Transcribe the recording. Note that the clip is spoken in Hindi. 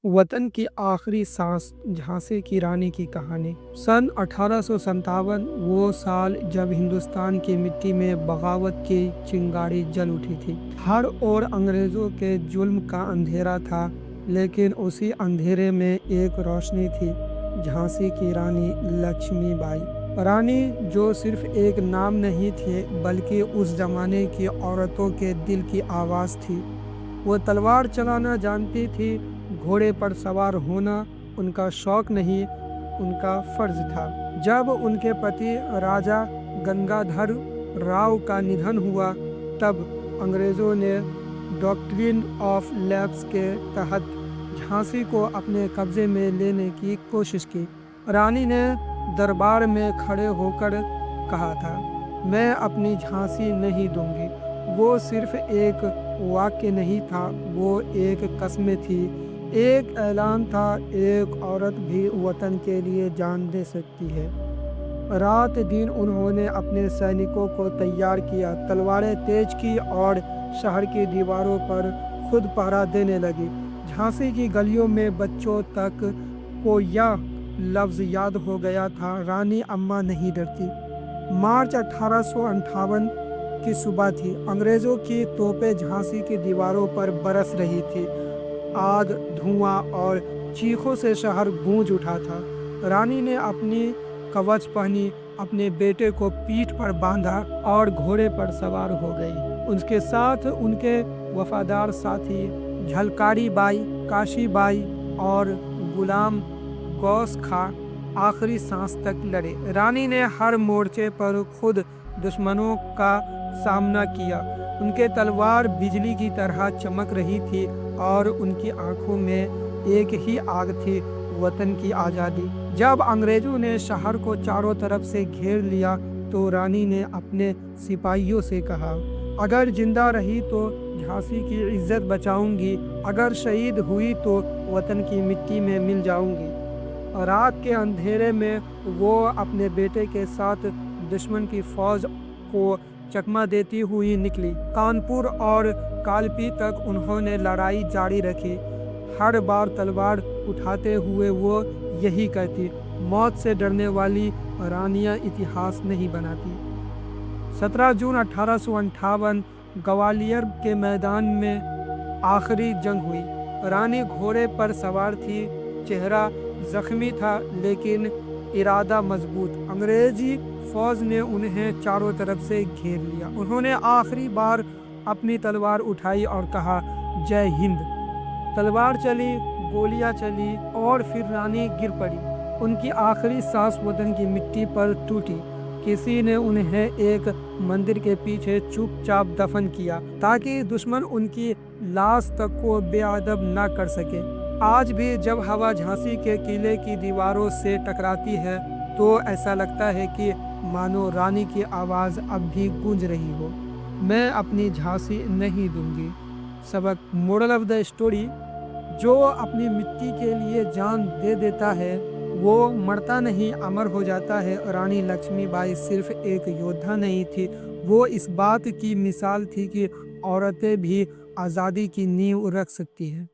वतन की आखिरी सांस झांसी की रानी की कहानी। सन 1857 वो साल जब हिंदुस्तान की मिट्टी में बगावत की चिंगारी जल उठी थी। हर ओर अंग्रेजों के जुल्म का अंधेरा था, लेकिन उसी अंधेरे में एक रोशनी थी, झांसी की रानी लक्ष्मीबाई। रानी जो सिर्फ एक नाम नहीं थी, बल्कि उस जमाने की औरतों के दिल की आवाज़ थी। वो तलवार चलाना जानती थी, घोड़े पर सवार होना उनका शौक नहीं, उनका फर्ज था। जब उनके पति राजा गंगाधर राव का निधन हुआ, तब अंग्रेज़ों ने डॉक्ट्रिन ऑफ लैप्स के तहत झांसी को अपने कब्जे में लेने की कोशिश की। रानी ने दरबार में खड़े होकर कहा था, मैं अपनी झांसी नहीं दूंगी। वो सिर्फ एक वाक्य नहीं था, वो एक कसम थी, एक ऐलान था, एक औरत भी वतन के लिए जान दे सकती है। रात दिन उन्होंने अपने सैनिकों को तैयार किया, तलवारें तेज की और शहर की दीवारों पर खुद पहरा देने लगी। झांसी की गलियों में बच्चों तक को यह लफ्ज़ याद हो गया था, रानी अम्मा नहीं डरती। मार्च 1858 की सुबह थी। अंग्रेज़ों की तोपें झांसी की दीवारों पर बरस रही थी। आग, धुआं और चीखों से शहर गूंज उठा था। रानी ने अपनी कवच पहनी, अपने बेटे को पीठ पर बांधा और घोड़े पर सवार हो गई। उसके साथ उनके वफादार साथी झलकारी बाई, काशी बाई और गुलाम गौस खां आखिरी सांस तक लड़े। रानी ने हर मोर्चे पर खुद दुश्मनों का सामना किया। उनके तलवार बिजली की तरह चमक रही थी और उनकी आंखों में एक ही आग थी, वतन की आज़ादी। जब अंग्रेजों ने शहर को चारों तरफ से घेर लिया, तो रानी ने अपने सिपाहियों से कहा, अगर जिंदा रही तो झांसी की इज्जत बचाऊंगी, अगर शहीद हुई तो वतन की मिट्टी में मिल जाऊंगी। रात के अंधेरे में वो अपने बेटे के साथ दुश्मन की फौज को चकमा देती हुई निकली। कानपुर और कालपी तक उन्होंने लड़ाई जारी रखी। हर बार तलवार उठाते हुए वो यही कहती, मौत से डरने वाली रानियां इतिहास नहीं बनाती। 17 जून 1858 ग्वालियर के मैदान में आखिरी जंग हुई। रानी घोड़े पर सवार थी, चेहरा जख्मी था, लेकिन इरादा मजबूत। अंग्रेजी फौज ने उन्हें चारों तरफ से घेर लिया। उन्होंने आखिरी बार अपनी तलवार उठाई और कहा, जय हिंद। तलवार चली, गोलियां चली और फिर रानी गिर पड़ी। उनकी आखिरी सांस वतन की मिट्टी पर टूटी। किसी ने उन्हें एक मंदिर के पीछे चुपचाप दफन किया, ताकि दुश्मन उनकी लाश तक को बेअदब ना कर सके। आज भी जब हवा झांसी के किले की दीवारों से टकराती है, तो ऐसा लगता है कि मानो रानी की आवाज़ अब भी गूंज रही हो, मैं अपनी झांसी नहीं दूंगी। सबक, मोरल ऑफ द स्टोरी, जो अपनी मिट्टी के लिए जान दे देता है, वो मरता नहीं, अमर हो जाता है। रानी लक्ष्मीबाई सिर्फ एक योद्धा नहीं थी, वो इस बात की मिसाल थी कि औरतें भी आज़ादी की नींव रख सकती हैं।